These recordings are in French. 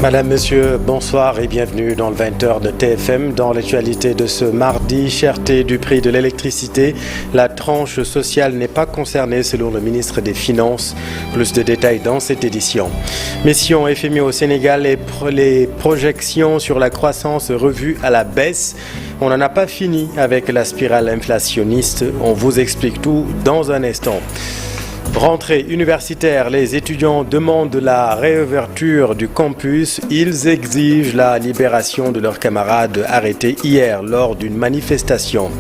Madame, Monsieur, bonsoir et bienvenue dans le 20h de TFM. Dans l'actualité de ce mardi, cherté du prix de l'électricité, la tranche sociale n'est pas concernée selon le ministre des Finances. Plus de détails dans cette édition. Mission FMI au Sénégal et les projections sur la croissance revues à la baisse. On n'en a pas fini avec la spirale inflationniste. On vous explique tout dans un instant. Rentrée universitaire, les étudiants demandent la réouverture du campus. Ils exigent la libération de leurs camarades arrêtés hier lors d'une manifestation.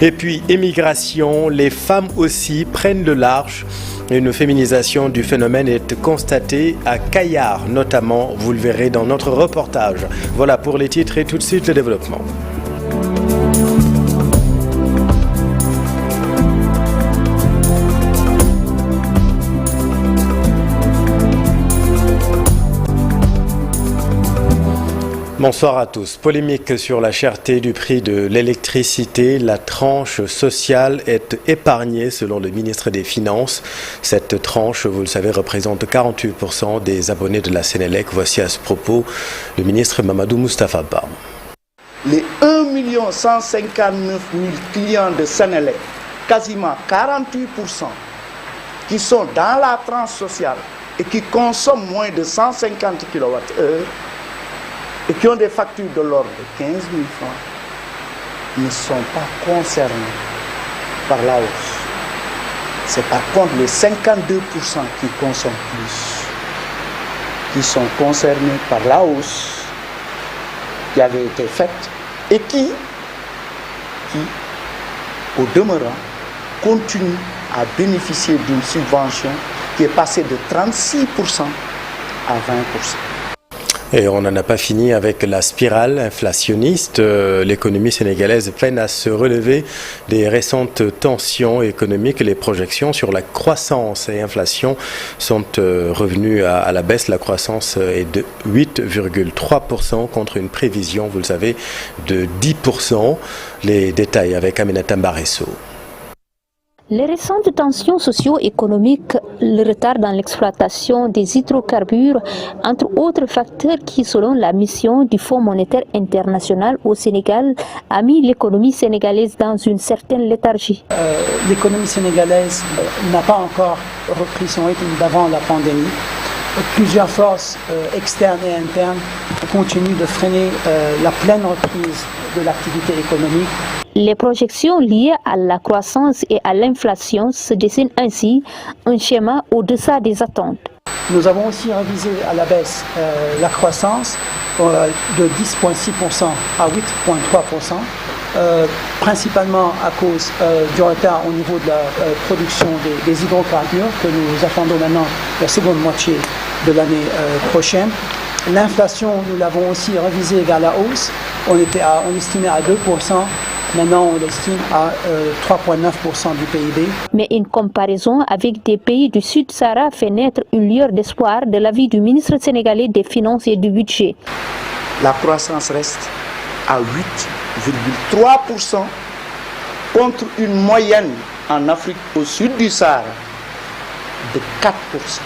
Et puis, émigration, les femmes aussi prennent le large. Une féminisation du phénomène est constatée à Kayar, notamment, vous le verrez dans notre reportage. Voilà pour les titres et tout de suite le développement. Bonsoir à tous. Polémique sur la cherté du prix de l'électricité. La tranche sociale est épargnée selon le ministre des Finances. Cette tranche, vous le savez, représente 48% des abonnés de la Sénélec. Voici à ce propos le ministre Mamadou Moustapha Ba. Les 1 159 000 clients de Sénélec, quasiment 48%, qui sont dans la tranche sociale et qui consomment moins de 150 kWh, et qui ont des factures de l'ordre de 15 000 francs, ne sont pas concernés par la hausse. C'est par contre les 52% qui consomment plus qui sont concernés par la hausse qui avait été faite et qui au demeurant, continuent à bénéficier d'une subvention qui est passée de 36% à 20%. Et on n'en a pas fini avec la spirale inflationniste. L'économie sénégalaise peine à se relever des récentes tensions économiques. Les projections sur la croissance et l'inflation sont revenues à la baisse. La croissance est de 8,3% contre une prévision, vous le savez, de 10%. Les détails avec Aminata Mbaresso. Les récentes tensions socio-économiques, le retard dans l'exploitation des hydrocarbures, entre autres facteurs qui, selon la mission du Fonds monétaire international au Sénégal, a mis l'économie sénégalaise dans une certaine léthargie. L'économie sénégalaise n'a pas encore repris son rythme d'avant la pandémie. Plusieurs forces externes et internes continuent de freiner la pleine reprise de l'activité économique. Les projections liées à la croissance et à l'inflation se dessinent ainsi, un schéma au-deçà des attentes. Nous avons aussi révisé à la baisse la croissance de 10,6% à 8,3%, principalement à cause du retard au niveau de la production des hydrocarbures que nous attendons maintenant la seconde moitié de l'année prochaine. L'inflation, nous l'avons aussi révisée vers la hausse. On estimait à 2%. Maintenant, on l'estime à 3,9% du PIB. Mais une comparaison avec des pays du Sud-Sahara fait naître une lueur d'espoir de l'avis du ministre sénégalais des Finances et du Budget. La croissance reste à 8,3% contre une moyenne en Afrique au sud du Sahara de 4%.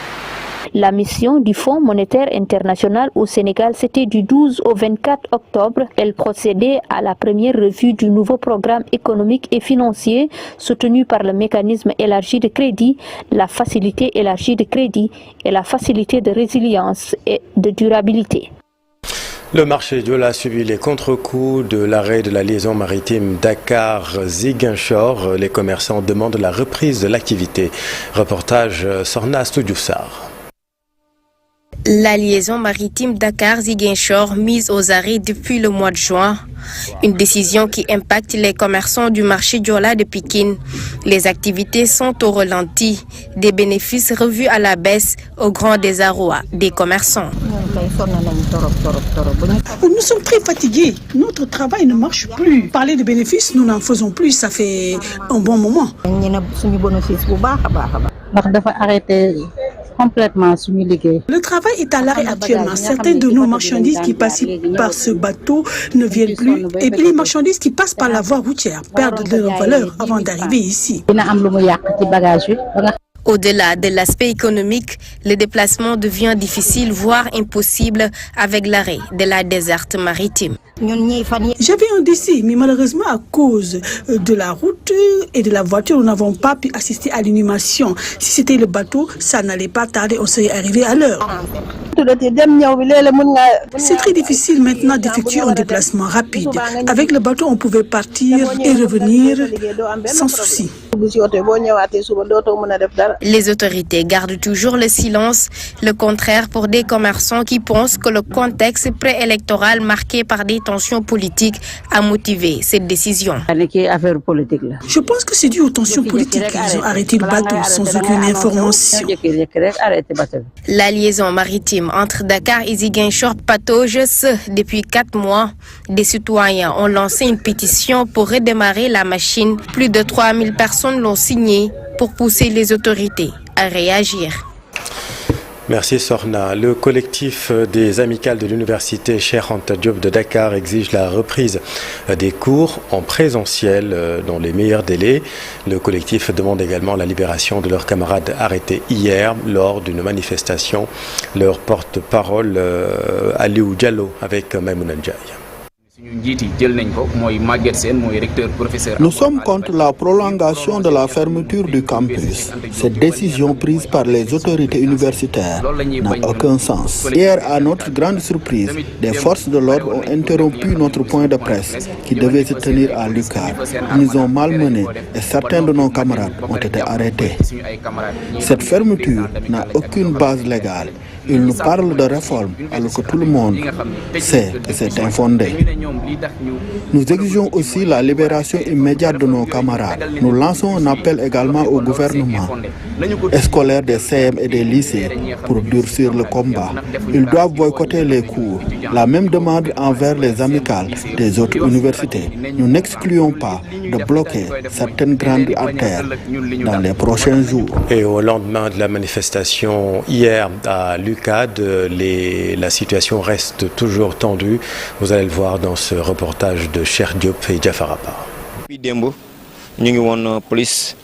La mission du Fonds monétaire international au Sénégal, c'était du 12 au 24 octobre. Elle procédait à la première revue du nouveau programme économique et financier soutenu par le mécanisme élargi de crédit, la facilité élargie de crédit et la facilité de résilience et de durabilité. Le marché de l'eau a suivi les contre-coups de l'arrêt de la liaison maritime Dakar-Ziguinchor. Les commerçants demandent la reprise de l'activité. Reportage Sorna Stoudioussar. La liaison maritime Dakar-Ziguinchor mise aux arrêts depuis le mois de juin. Une décision qui impacte les commerçants du marché Diola de Pikine. Les activités sont au ralenti. Des bénéfices revus à la baisse au grand désarroi des commerçants. Nous sommes très fatigués. Notre travail ne marche plus. Parler de bénéfices, nous n'en faisons plus. Ça fait un bon moment. Le travail est à l'arrêt actuellement. Certaines de nos marchandises qui passent par ce bateau ne viennent plus. Et les marchandises qui passent par la voie routière perdent de leur valeur avant d'arriver ici. Au-delà de l'aspect économique, le déplacement devient difficile, voire impossible avec l'arrêt de la desserte maritime. J'avais un décès, mais malheureusement à cause de la route et de la voiture, nous n'avons pas pu assister à l'inhumation. Si c'était le bateau, ça n'allait pas tarder, on serait arrivé à l'heure. C'est très difficile maintenant d'effectuer un déplacement rapide. Avec le bateau, on pouvait partir et revenir sans souci. Les autorités gardent toujours le silence, le contraire pour des commerçants qui pensent que le contexte préélectoral marqué par des tensions politiques a motivé cette décision. Je pense que c'est dû aux tensions politiques. Ils ont arrêté le bateau sans aucune information. La liaison maritime entre Dakar et Ziguinchor patauge depuis 4 mois. Des citoyens ont lancé une pétition pour redémarrer la machine. Plus de 3000 personnes l'ont signée pour pousser les autorités à réagir. Merci Sorna. Le collectif des amicales de l'université Cheikh Anta Diop de Dakar exige la reprise des cours en présentiel dans les meilleurs délais. Le collectif demande également la libération de leurs camarades arrêtés hier lors d'une manifestation. Leur porte-parole Aliou Diallo avec Maïmouna Ndiaye. Nous sommes contre la prolongation de la fermeture du campus. Cette décision prise par les autorités universitaires n'a aucun sens. Hier, à notre grande surprise, des forces de l'ordre ont interrompu notre point de presse qui devait se tenir à l'UQAD. Ils nous ont malmenés et certains de nos camarades ont été arrêtés. Cette fermeture n'a aucune base légale. Ils nous parlent de réforme alors que tout le monde sait que c'est infondé. Nous exigeons aussi la libération immédiate de nos camarades. Nous lançons un appel également au gouvernement scolaire des CM et des lycées pour durcir le combat. Ils doivent boycotter les cours. La même demande envers les amicales des autres universités. Nous n'excluons pas de bloquer certaines grandes artères dans les prochains jours. Et au lendemain de la manifestation hier à l'UQAD, la situation reste toujours tendue. Vous allez le voir dans ce reportage de Cheikh Diop et Jafar Apar. Police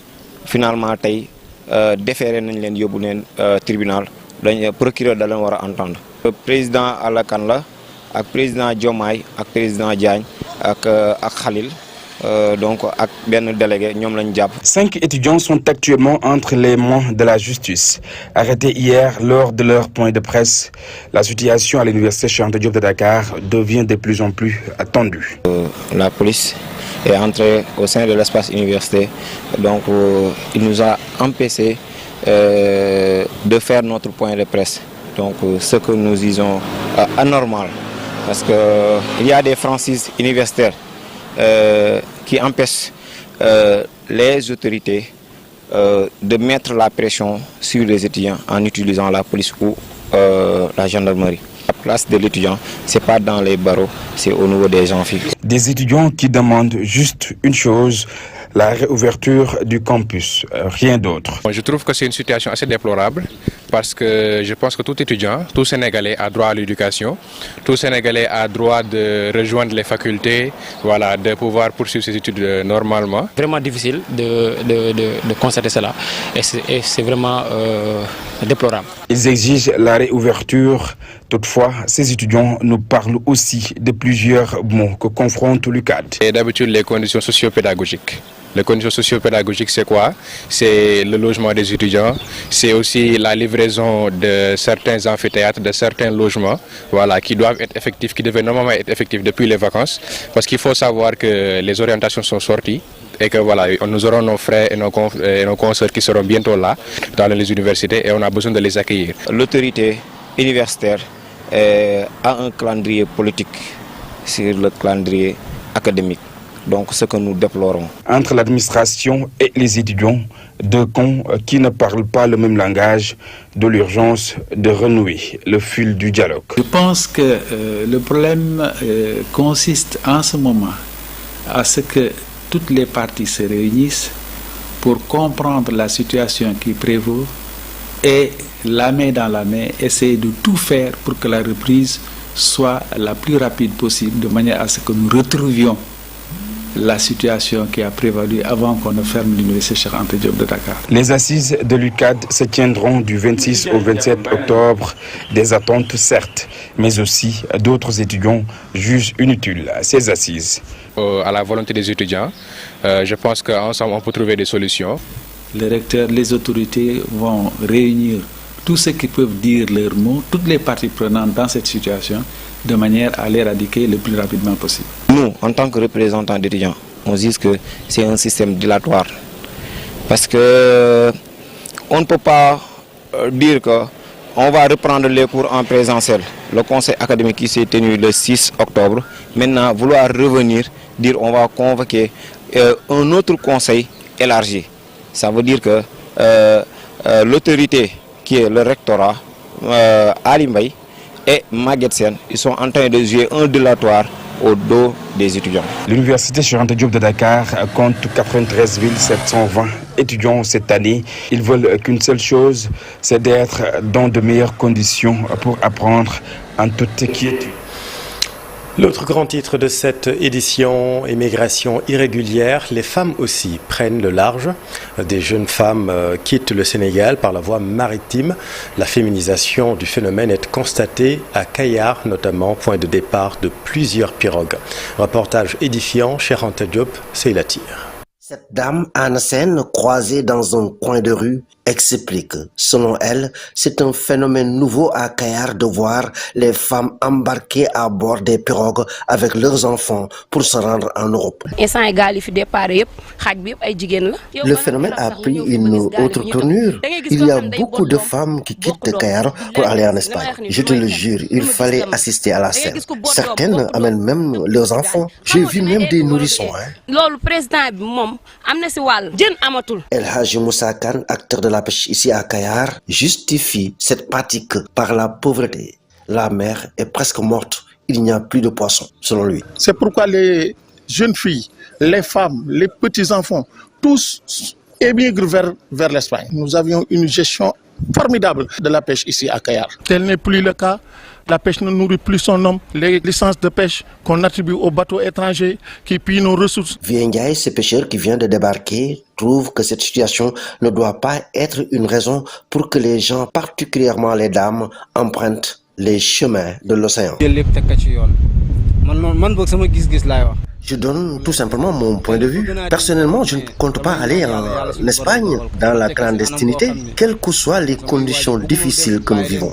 finalement déféré nañ leen yóbbu leen tribunal dañ procureur da leen war a entendre. Président Alakan la ak président Diomaye ak président Diagne ak Khalil donc ak benn délégué ñoom lañ jàpp. 5 étudiants sont actuellement entre les mains de la justice. Arrêtés hier lors de leur point de presse, la situation à l'université Cheikh Anta Diop de Dakar devient de plus en plus attendue. La police est entrée au sein de l'espace universitaire, donc il nous a empêché de faire notre point de presse. Donc ce que nous disons anormal, parce qu'il y a des franchises universitaires qui empêchent les autorités de mettre la pression sur les étudiants en utilisant la police ou la gendarmerie. La place de l'étudiant, c'est pas dans les barreaux, c'est au niveau des amphis. Des étudiants qui demandent juste une chose, la réouverture du campus, rien d'autre. Je trouve que c'est une situation assez déplorable parce que je pense que tout étudiant, tout Sénégalais a droit à l'éducation, tout Sénégalais a droit de rejoindre les facultés, voilà, de pouvoir poursuivre ses études normalement. Vraiment difficile de constater cela et c'est vraiment déplorable. Ils exigent la réouverture. Toutefois, ces étudiants nous parlent aussi de plusieurs mots que confronte l'UQAD. Et d'habitude, les conditions socio-pédagogiques. Les conditions socio-pédagogiques, c'est quoi? C'est le logement des étudiants, c'est aussi la livraison de certains amphithéâtres, de certains logements, voilà, qui doivent être effectifs, qui devaient normalement être effectifs depuis les vacances, parce qu'il faut savoir que les orientations sont sorties et que voilà, nous aurons nos frères et nos consoeurs qui seront bientôt là dans les universités et on a besoin de les accueillir. L'autorité universitaire a un calendrier politique sur le calendrier académique. Donc ce que nous déplorons. Entre l'administration et les étudiants, deux camps qui ne parlent pas le même langage, de l'urgence de renouer le fil du dialogue. Je pense que le problème consiste en ce moment à ce que toutes les parties se réunissent pour comprendre la situation qui prévaut et la main dans la main, essayer de tout faire pour que la reprise soit la plus rapide possible de manière à ce que nous retrouvions la situation qui a prévalu avant qu'on ne ferme l'université Cheikh Anta Diop de Dakar. Les assises de l'UCAD se tiendront du 26 au 27 octobre. Des attentes certes, mais aussi d'autres étudiants jugent inutiles ces assises. À la volonté des étudiants, je pense qu'ensemble on peut trouver des solutions. Les recteurs, les autorités vont réunir tous ceux qui peuvent dire leurs mots, toutes les parties prenantes dans cette situation, de manière à l'éradiquer le plus rapidement possible. Nous, en tant que représentants d'étudiants, on dit que c'est un système dilatoire. Parce que on ne peut pas dire qu'on va reprendre les cours en présentiel. Le conseil académique qui s'est tenu le 6 octobre, maintenant vouloir revenir, dire on va convoquer un autre conseil élargi. Ça veut dire que l'autorité qui est le rectorat, Ali Mbaye et Maguette Sène, ils sont en train de jouer un dilatoire au dos des étudiants. L'université Cheikh Anta Diop de Dakar compte 93 720 étudiants cette année. Ils veulent qu'une seule chose, c'est d'être dans de meilleures conditions pour apprendre en toute quiétude. L'autre grand titre de cette édition, immigration irrégulière, les femmes aussi prennent le large. Des jeunes femmes quittent le Sénégal par la voie maritime. La féminisation du phénomène est constatée à Kayar, notamment point de départ de plusieurs pirogues. Reportage édifiant, Cheikh Anta Diop, c'est la tire. Cette dame, Anna Sen, croisée dans un coin de rue, explique. Selon elle, c'est un phénomène nouveau à Kayar de voir les femmes embarquées à bord des pirogues avec leurs enfants pour se rendre en Europe. Le phénomène a pris une autre tournure. Il y a beaucoup de femmes qui quittent Kayar pour aller en Espagne. Je te le jure, il fallait assister à la scène. Certaines amènent même leurs enfants. J'ai vu même des nourrissons. El Hadji Moussa Kane, acteur de la pêche ici à Kayar, justifie cette pratique par la pauvreté. La mer est presque morte. Il n'y a plus de poissons, selon lui. C'est pourquoi les jeunes filles, les femmes, les petits-enfants, tous émigrent vers l'Espagne. Nous avions une gestion formidable de la pêche ici à Kayar. Tel n'est plus le cas. La pêche ne nourrit plus son homme. Les licences de pêche qu'on attribue aux bateaux étrangers qui pillent nos ressources. Viengaï, ce pêcheur qui vient de débarquer, trouve que cette situation ne doit pas être une raison pour que les gens, particulièrement les dames, empruntent les chemins de l'océan. Je donne tout simplement mon point de vue. Personnellement, je ne compte pas aller en Espagne dans la clandestinité, quelles que soient les conditions difficiles que nous vivons.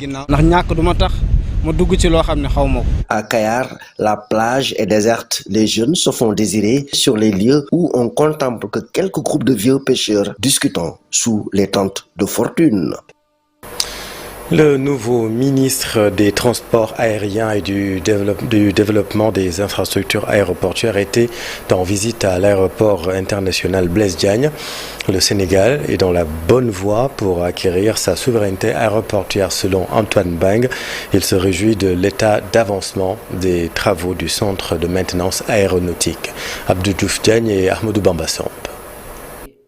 À Kayar, la plage est déserte. Les jeunes se font désirer sur les lieux où on contemple que quelques groupes de vieux pêcheurs discutant sous les tentes de fortune. Le nouveau ministre des Transports aériens et du développement des infrastructures aéroportuaires était en visite à l'aéroport international Blaise Diagne. Le Sénégal est dans la bonne voie pour acquérir sa souveraineté aéroportuaire selon Antoine Beng. Il se réjouit de l'état d'avancement des travaux du centre de maintenance aéronautique. Abdou Diouf Diagne et Ahmadou Bamba Samb.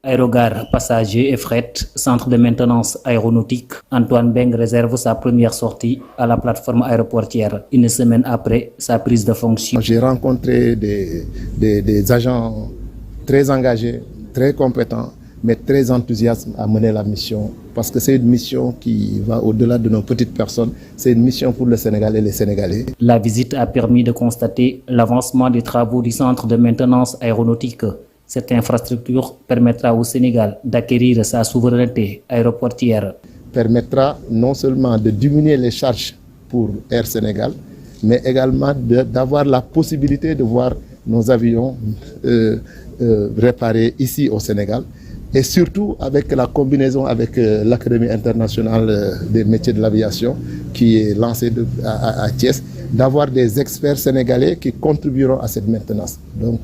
Aérogare passagers et fret, centre de maintenance aéronautique, Antoine Beng réserve sa première sortie à la plateforme aéroportière, une semaine après sa prise de fonction. J'ai rencontré des agents très engagés, très compétents, mais très enthousiastes à mener la mission, parce que c'est une mission qui va au-delà de nos petites personnes, c'est une mission pour le Sénégal et les Sénégalais. La visite a permis de constater l'avancement des travaux du centre de maintenance aéronautique. Cette infrastructure permettra au Sénégal d'acquérir sa souveraineté aéroportière. Permettra non seulement de diminuer les charges pour Air Sénégal, mais également d'avoir la possibilité de voir nos avions réparés ici au Sénégal. Et surtout avec la combinaison avec l'Académie internationale des métiers de l'aviation qui est lancée à Thiès, d'avoir des experts sénégalais qui contribueront à cette maintenance. Donc,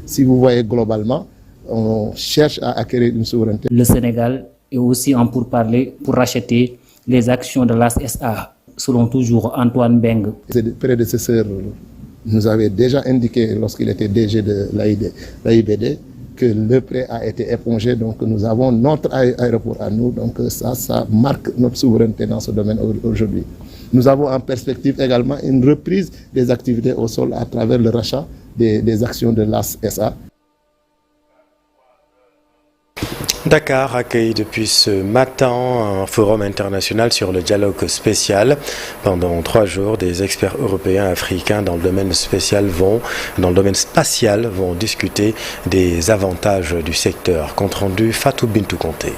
si vous voyez globalement, on cherche à acquérir une souveraineté. Le Sénégal est aussi en pourparlers pour racheter les actions de l'AS-SA, selon toujours Antoine Beng. Ses prédécesseurs nous avaient déjà indiqué, lorsqu'il était DG de l'AIBD, que le prêt a été épongé, donc nous avons notre aéroport à nous, donc ça marque notre souveraineté dans ce domaine aujourd'hui. Nous avons en perspective également une reprise des activités au sol à travers le rachat des actions de l'AS-SA. Dakar accueille depuis ce matin un forum international sur le dialogue spatial. Pendant 3 jours, des experts européens et africains dans le domaine spatial vont discuter des avantages du secteur. Compte rendu Fatou Bintou Conté.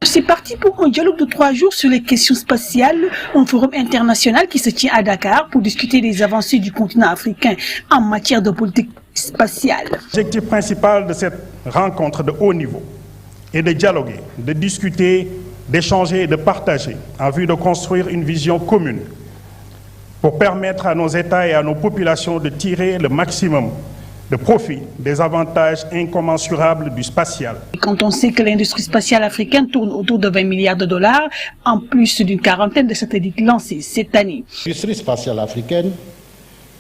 C'est parti pour un dialogue de 3 jours sur les questions spatiales, un forum international qui se tient à Dakar pour discuter des avancées du continent africain en matière de politique spatiale. L'objectif principal de cette rencontre de haut niveau est de dialoguer, de discuter, d'échanger et de partager en vue de construire une vision commune pour permettre à nos États et à nos populations de tirer le maximum de profit des avantages incommensurables du spatial. Et quand on sait que l'industrie spatiale africaine tourne autour de 20 milliards de dollars, en plus d'une quarantaine de satellites lancés cette année. L'industrie spatiale africaine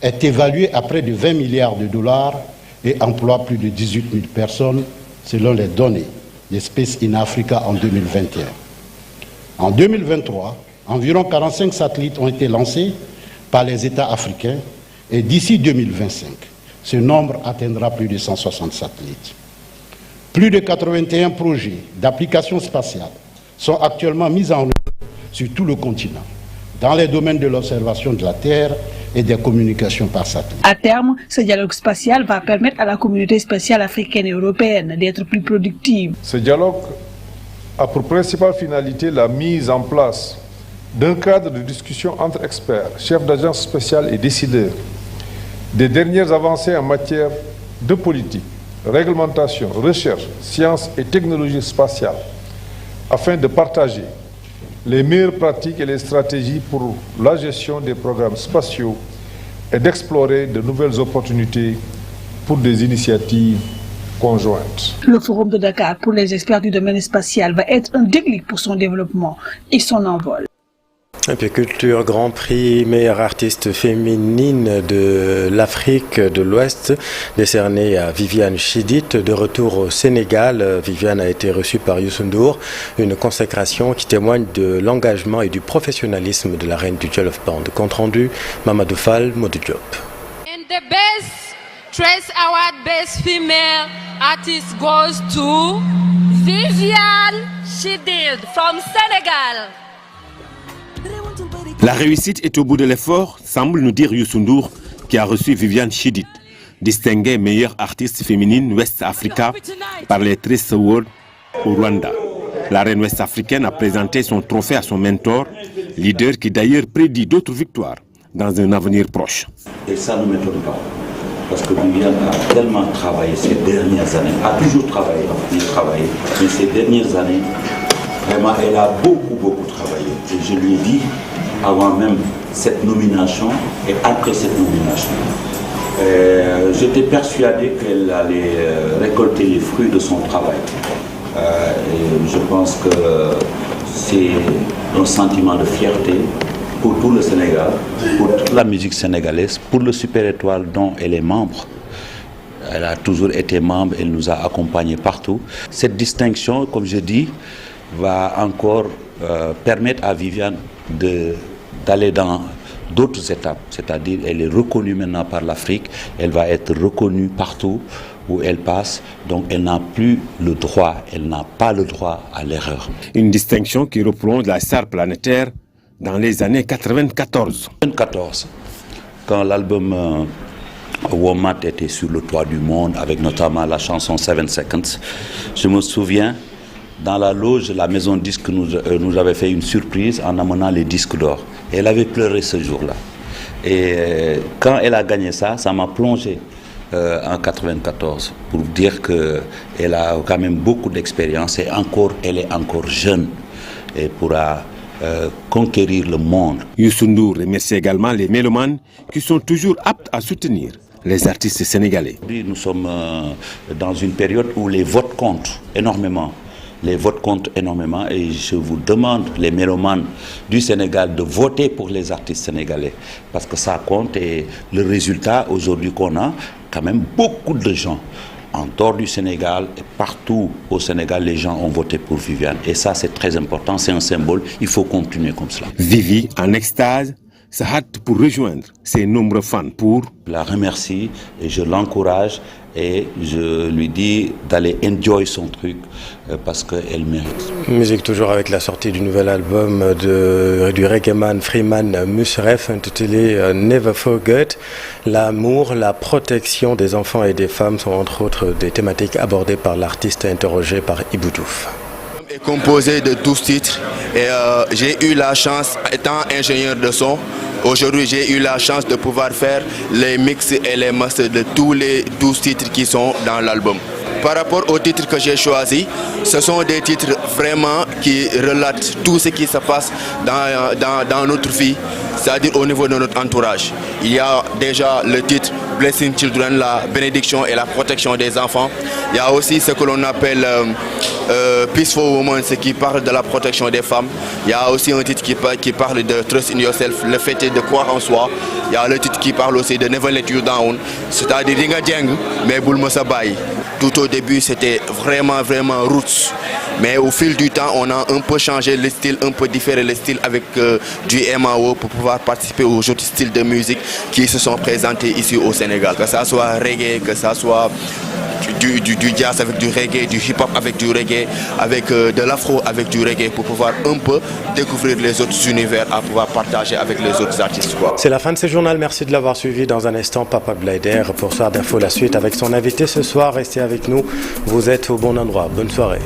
est évaluée à près de 20 milliards de dollars et emploie plus de 18 000 personnes selon les données de Space in Africa en 2021. En 2023, environ 45 satellites ont été lancés par les États africains et d'ici 2025, ce nombre atteindra plus de 160 satellites. Plus de 81 projets d'applications spatiales sont actuellement mis en œuvre sur tout le continent, dans les domaines de l'observation de la Terre et des communications par satellite. À terme, ce dialogue spatial va permettre à la communauté spatiale africaine et européenne d'être plus productive. Ce dialogue a pour principale finalité la mise en place d'un cadre de discussion entre experts, chefs d'agences spatiales et décideurs, des dernières avancées en matière de politique, réglementation, recherche, sciences et technologies spatiales, afin de partager les meilleures pratiques et les stratégies pour la gestion des programmes spatiaux et d'explorer de nouvelles opportunités pour des initiatives conjointes. Le forum de Dakar pour les experts du domaine spatial va être un déclic pour son développement et son envol. Et puis Culture Grand Prix meilleure artiste féminine de l'Afrique de l'Ouest, décerné à Viviane Chidid. De retour au Sénégal, Viviane a été reçue par Youssou N'Dour, une consécration qui témoigne de l'engagement et du professionnalisme de la reine du Jollof Band. Compte rendu, Mamadou Fall, Modou Diop. And the best Trace Award Best Female Artist goes to Viviane Chidid from Senegal. La réussite est au bout de l'effort, semble nous dire Youssou N'Dour, qui a reçu Viviane Chidid, distinguée meilleure artiste féminine West Africa par les Trace Awards au Rwanda. La reine ouest-africaine a présenté son trophée à son mentor, leader qui d'ailleurs prédit d'autres victoires dans un avenir proche. Et ça ne m'étonne pas, parce que Viviane a tellement travaillé ces dernières années, a toujours travaillé, mais ces dernières années, vraiment, elle a beaucoup travaillé. Et je lui ai dit, avant même cette nomination et après cette nomination, j'étais persuadé qu'elle allait récolter les fruits de son travail. Et je pense que c'est un sentiment de fierté pour tout le Sénégal, pour toute la musique sénégalaise, pour le Super Étoile dont elle est membre. Elle a toujours été membre, elle nous a accompagnés partout. Cette distinction, comme je dis, va encore permettre à Viviane d'aller dans d'autres étapes, c'est-à-dire elle est reconnue maintenant par l'Afrique, elle va être reconnue partout où elle passe, donc elle n'a plus le droit, elle n'a pas le droit à l'erreur. Une distinction qui reprolonge la star planétaire dans les années 94. 94, quand l'album Womat était sur le toit du monde, avec notamment la chanson 7 Seconds, je me souviens, dans la loge, la maison de disques nous avait fait une surprise en amenant les disques d'or. Elle avait pleuré ce jour-là. Et quand elle a gagné ça, ça m'a plongé en 94 pour dire qu'elle a quand même beaucoup d'expérience et elle est encore jeune et pourra conquérir le monde. Youssou N'Dour remercie également les mélomanes qui sont toujours aptes à soutenir les artistes sénégalais. Nous sommes dans une période où les votes comptent énormément. Les votes comptent énormément et je vous demande, les mélomanes du Sénégal, de voter pour les artistes sénégalais parce que ça compte et le résultat aujourd'hui qu'on a, quand même beaucoup de gens en dehors du Sénégal et partout au Sénégal, les gens ont voté pour Viviane et ça c'est très important, c'est un symbole, il faut continuer comme cela. Vivi en extase, sa hâte pour rejoindre ses nombreux fans pour... Je la remercie et je l'encourage et je lui dis d'aller enjoy son truc parce qu'elle mérite. Musique toujours avec la sortie du nouvel album du reggaeman Freeman Musref intitulé Never Forget. L'amour, la protection des enfants et des femmes sont entre autres des thématiques abordées par l'artiste interrogé par Ibou Diouf. Est composé de 12 titres et j'ai eu la chance, étant ingénieur de son, aujourd'hui j'ai eu la chance de pouvoir faire les mix et les masters de tous les 12 titres qui sont dans l'album. Par rapport aux titres que j'ai choisis, ce sont des titres vraiment qui relatent tout ce qui se passe dans notre vie, c'est-à-dire au niveau de notre entourage. Il y a déjà le titre Blessing Children, la bénédiction et la protection des enfants. Il y a aussi ce que l'on appelle Peaceful Woman, ce qui parle de la protection des femmes. Il y a aussi un titre qui parle de Trust in Yourself, le fait de croire en soi. Il y a le titre qui parle aussi de Never Let You Down, c'est-à-dire Ringa Djeng, mais Boulma Sabay. Tout au début, c'était vraiment roots. Mais au fil du temps, on a un peu changé le style, un peu différé le style avec du MAO pour pouvoir participer aux autres styles de musique qui se sont présentés ici au Sénégal. Que ça soit reggae, que ça soit du jazz avec du reggae, du hip-hop avec du reggae, avec de l'afro avec du reggae pour pouvoir un peu découvrir les autres univers à pouvoir partager avec les autres artistes. C'est la fin de ce journal. Merci de l'avoir suivi. Dans un instant, Papa Blider pour Soir d'Info, la suite avec son invité ce soir. Restez avec nous. Vous êtes au bon endroit. Bonne soirée.